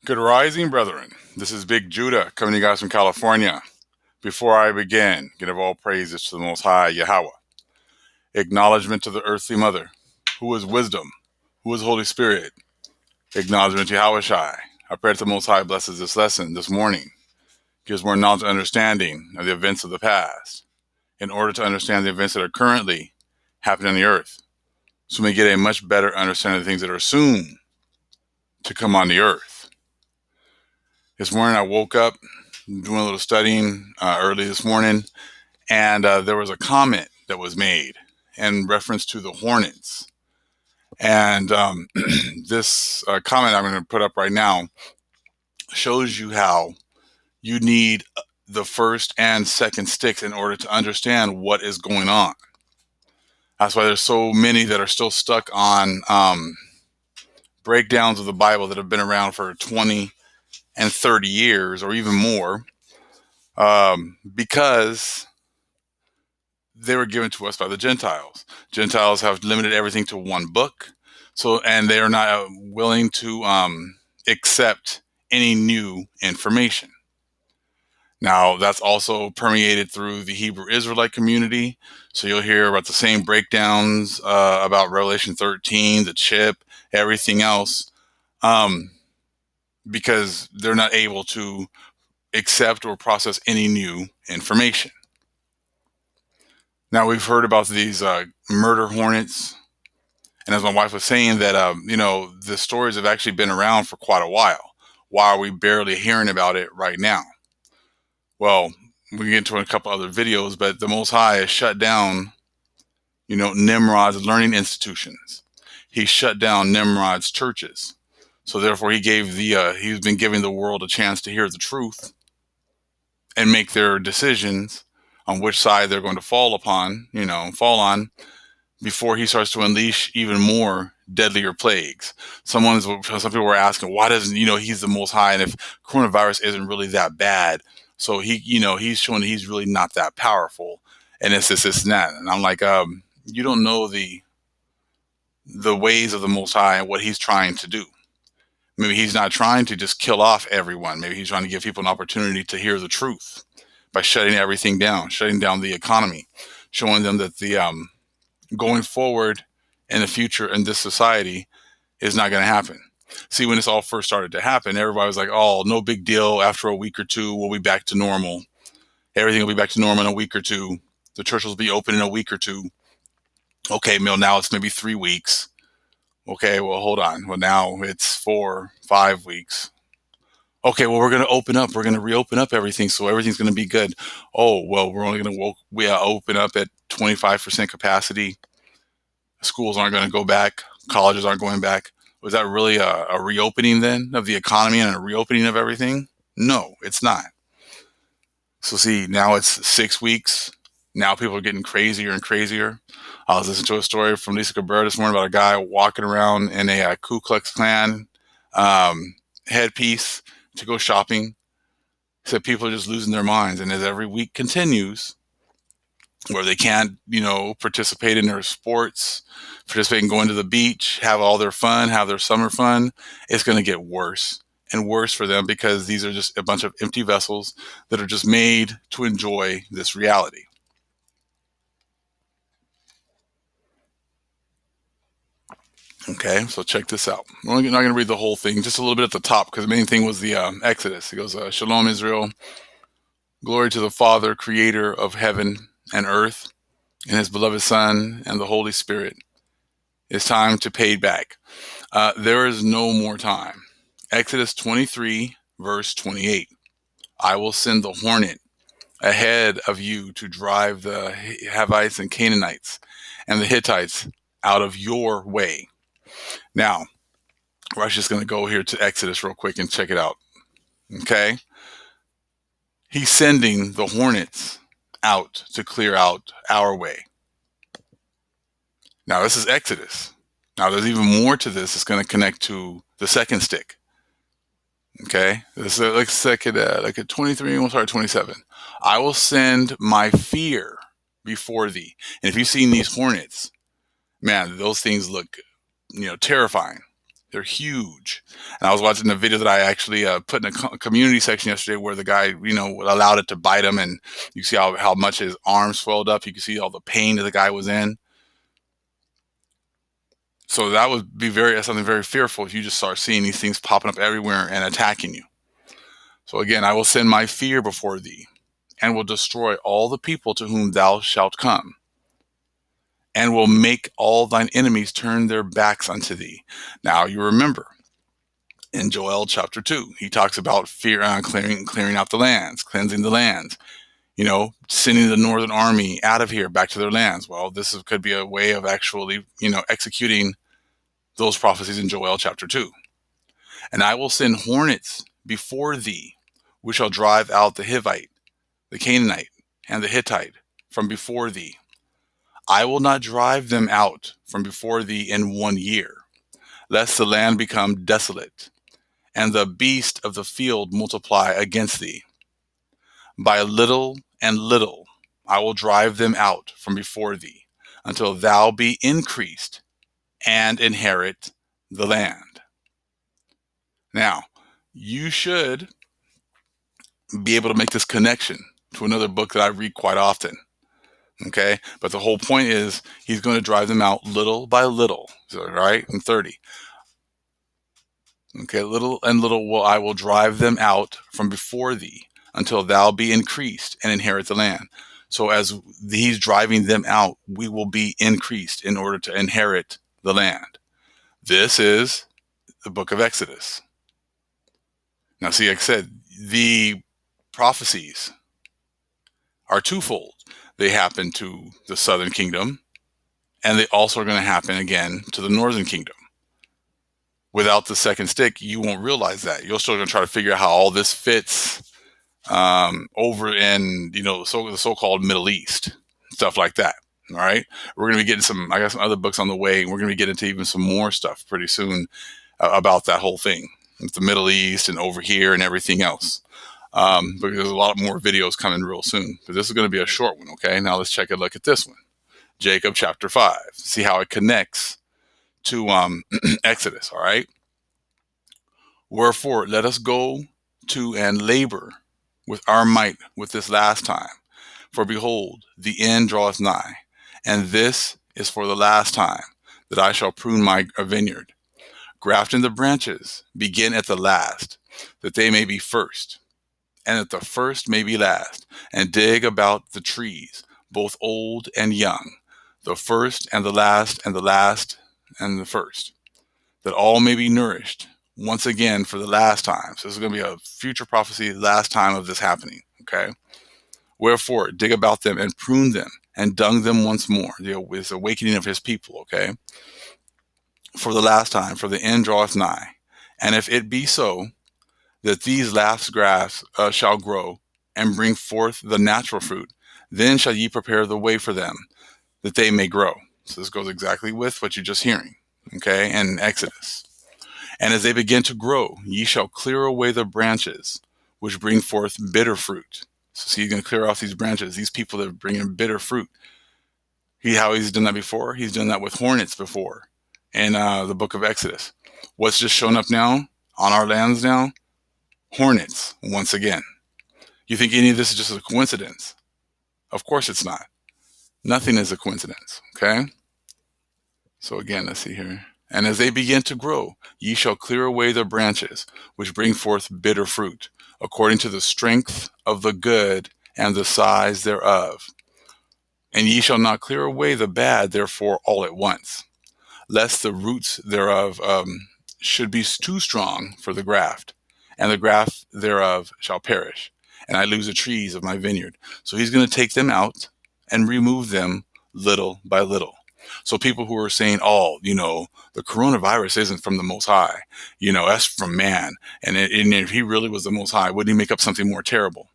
Good rising, brethren. This is Big Judah coming to you guys from California. Before I begin, give all praises to the Most High Yahweh. Acknowledgement to the earthly mother, who is wisdom, who is Holy Spirit. Acknowledgement to Yahweh Shai. I pray that the Most High blesses this lesson this morning, gives more knowledge and understanding of the events of the past, in order to understand the events that are currently happening on the earth, so we may get a much better understanding of the things that are soon to come on the earth. This morning I woke up doing a little studying early this morning, and there was a comment that was made in reference to the Hornets. And this comment I'm going to put up right now shows you how you need the first and second sticks in order to understand what is going on. That's why there's so many that are still stuck on breakdowns of the Bible that have been around for 20 and 30 years or even more, because they were given to us by the Gentiles. Gentiles have limited everything to one book, and they are not willing to accept any new information. Now, that's also permeated through the Hebrew Israelite community. So you'll hear about the same breakdowns about Revelation 13, the chip, everything else, because they're not able to accept or process any new information. Now, we've heard about these murder hornets. And as my wife was saying, that, the stories have actually been around for quite a while. Why are we barely hearing about it right now? Well, we can get into a couple other videos, but the Most High has shut down, Nimrod's learning institutions. He shut down Nimrod's churches. So therefore, he's been giving the world a chance to hear the truth and make their decisions on which side they're going to fall on, before he starts to unleash even more deadlier plagues. Some people were asking, why doesn't, he's the Most High, and if coronavirus isn't really that bad, so he's showing that he's really not that powerful, and it's this and that. And I'm like, you don't know the ways of the Most High and what he's trying to do. Maybe he's not trying to just kill off everyone. Maybe he's trying to give people an opportunity to hear the truth by shutting everything down, shutting down the economy, showing them that the going forward in the future in this society is not going to happen. See, when this all first started to happen, everybody was like, oh, no big deal. After a week or two, we'll be back to normal. Everything will be back to normal in a week or two. The church will be open in a week or two. Okay, now it's maybe 3 weeks. Okay, well, hold on. Well, now it's 4, 5 weeks. Okay, well, we're going to open up. We're going to reopen up everything, so everything's going to be good. Oh, well, we're only going to open up at 25% capacity. Schools aren't going to go back. Colleges aren't going back. Was that really a reopening then of the economy and a reopening of everything? No, it's not. So see, now it's 6 weeks. Now people are getting crazier and crazier. I was listening to a story from Lisa Cabrera this morning about a guy walking around in a Ku Klux Klan headpiece to go shopping. He said people are just losing their minds. And as every week continues, where they can't, participate in their sports, participate in going to the beach, have all their fun, have their summer fun, it's going to get worse and worse for them, because these are just a bunch of empty vessels that are just made to enjoy this reality. Okay, so check this out. I'm not going to read the whole thing, just a little bit at the top, because the main thing was the Exodus. It goes, Shalom Israel, glory to the Father, creator of heaven and earth, and his beloved Son and the Holy Spirit. It's time to pay back. There is no more time. Exodus 23, verse 28. I will send the hornet ahead of you to drive the Hivites and Canaanites and the Hittites out of your way. Now, we're just going to go here to Exodus real quick and check it out. Okay? He's sending the hornets out to clear out our way. Now, this is Exodus. Now, there's even more to this. It's going to connect to the second stick. Okay? This is like at 23, we'll start at 27. I will send my fear before thee. And if you've seen these hornets, man, those things look, terrifying. They're huge. And I was watching the video that I actually put in a community section yesterday where the guy, allowed it to bite him. And you see how much his arms swelled up. You can see all the pain that the guy was in. So that would be something very fearful if you just start seeing these things popping up everywhere and attacking you. So again, I will send my fear before thee, and will destroy all the people to whom thou shalt come, and will make all thine enemies turn their backs unto thee. Now you remember, in Joel chapter 2, he talks about fear, clearing out the lands, cleansing the lands, sending the northern army out of here back to their lands. Well, could be a way of actually, executing those prophecies in Joel chapter 2. And I will send hornets before thee, which shall drive out the Hivite, the Canaanite, and the Hittite from before thee. I will not drive them out from before thee in 1 year, lest the land become desolate, and the beast of the field multiply against thee. By little and little I will drive them out from before thee, until thou be increased and inherit the land. Now, you should be able to make this connection to another book that I read quite often. Okay, but the whole point is he's going to drive them out little by little. So, right, in 30. Okay, little and little I will drive them out from before thee, until thou be increased and inherit the land. So as he's driving them out, we will be increased in order to inherit the land. This is the book of Exodus. Now, see, like I said, the prophecies are twofold. They happen to the southern kingdom, and they also are going to happen again to the northern kingdom. Without the second stick, you won't realize that. You're still going to try to figure out how all this fits over in, the so-called Middle East, stuff like that. All right. We're going to be getting I got some other books on the way. And we're going to get into even some more stuff pretty soon about that whole thing with the Middle East and over here and everything else. Because there's a lot more videos coming real soon. But this is going to be a short one. Okay. Now let's take a look at this one. Jacob chapter 5. See how it connects to Exodus. All right. Wherefore, let us go to and labor with our might with this last time. For behold, the end draweth nigh, and this is for the last time that I shall prune my vineyard. Graft in the branches, begin at the last, that they may be first, and that the first may be last, and dig about the trees, both old and young, the first and the last, and the last and the first, that all may be nourished once again for the last time. So this is going to be a future prophecy, the last time of this happening, okay? Wherefore, dig about them and prune them and dung them once more. It's the awakening of his people, okay? For the last time, for the end draweth nigh. And if it be so, that these last grass shall grow and bring forth the natural fruit, then shall ye prepare the way for them, that they may grow. So this goes exactly with what you're just hearing, okay, in Exodus. And as they begin to grow, ye shall clear away the branches, which bring forth bitter fruit. So see, he's going to clear off these branches, these people that are bringing bitter fruit. How he's done that before? He's done that with hornets before in the book of Exodus. What's just shown up now on our lands now? Hornets, once again. You think any of this is just a coincidence? Of course it's not. Nothing is a coincidence, okay? So again, let's see here. And as they begin to grow, ye shall clear away the branches, which bring forth bitter fruit, according to the strength of the good and the size thereof. And ye shall not clear away the bad, therefore, all at once, lest the roots thereof should be too strong for the graft, and the graft thereof shall perish, and I lose the trees of my vineyard. So he's going to take them out and remove them little by little. So people who are saying, the coronavirus isn't from the Most High, that's from man. And if he really was the Most High, wouldn't he make up something more terrible?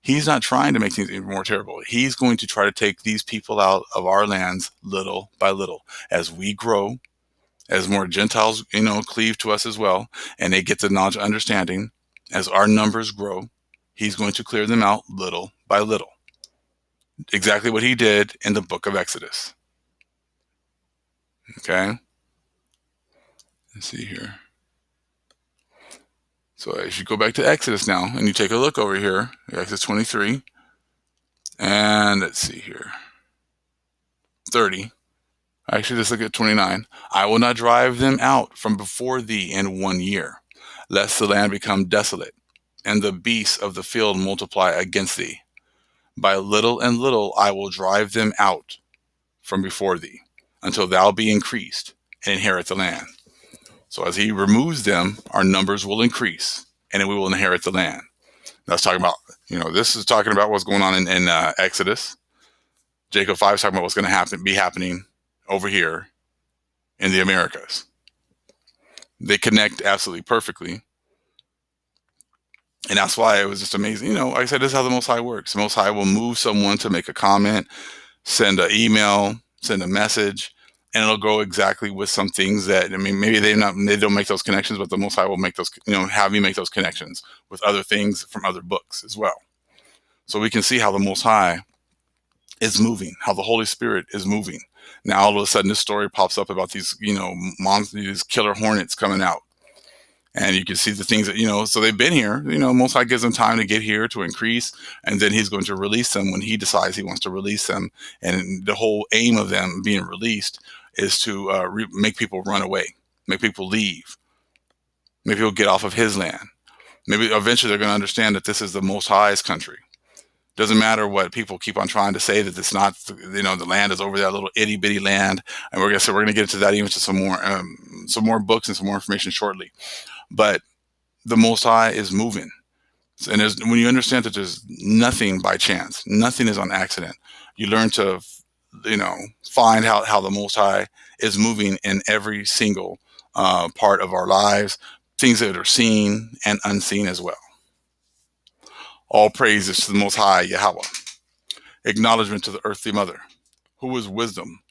He's not trying to make things even more terrible. He's going to try to take these people out of our lands little by little as we grow, as more Gentiles, cleave to us as well, and they get the knowledge and understanding. As our numbers grow, he's going to clear them out little by little. Exactly what he did in the book of Exodus. Okay? Let's see here. So as you go back to Exodus now, and you take a look over here, Exodus 23, and let's see here, 30. Actually, let's look at 29. I will not drive them out from before thee in 1 year, lest the land become desolate, and the beasts of the field multiply against thee. By little and little I will drive them out from before thee, until thou be increased and inherit the land. So as he removes them, our numbers will increase, and we will inherit the land. That's talking about, this is talking about what's going on in Exodus. Jacob 5 is talking about what's going to be happening over here in the Americas. They connect absolutely perfectly. And that's why it was just amazing. Like I said, this is how the Most High works. The Most High will move someone to make a comment, send an email, send a message, and it'll go exactly with some things that, maybe they don't make those connections, but the Most High will make those, have you make those connections with other things from other books as well. So we can see how the Most High is moving, how the Holy Spirit is moving. Now all of a sudden this story pops up about these, these killer hornets coming out. And you can see the things that, so they've been here, Most High gives them time to get here, to increase, and then he's going to release them when he decides he wants to release them. And the whole aim of them being released is to make people run away, make people leave, make people get off of his land. Maybe eventually they're going to understand that this is the Most High's country. Doesn't matter what people keep on trying to say, that it's not, the land is over there, little itty bitty land. And we're going to get into that, even to some more books and some more information shortly. But the Most High is moving. And when you understand that there's nothing by chance, nothing is on accident, you learn to, find how the Most High is moving in every single part of our lives, things that are seen and unseen as well. All praises to the Most High, Yahweh. Acknowledgement to the earthly mother, who is wisdom,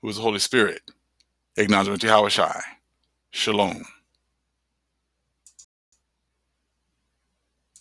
who is the Holy Spirit. Acknowledgement to Yahweh Shai. Shalom.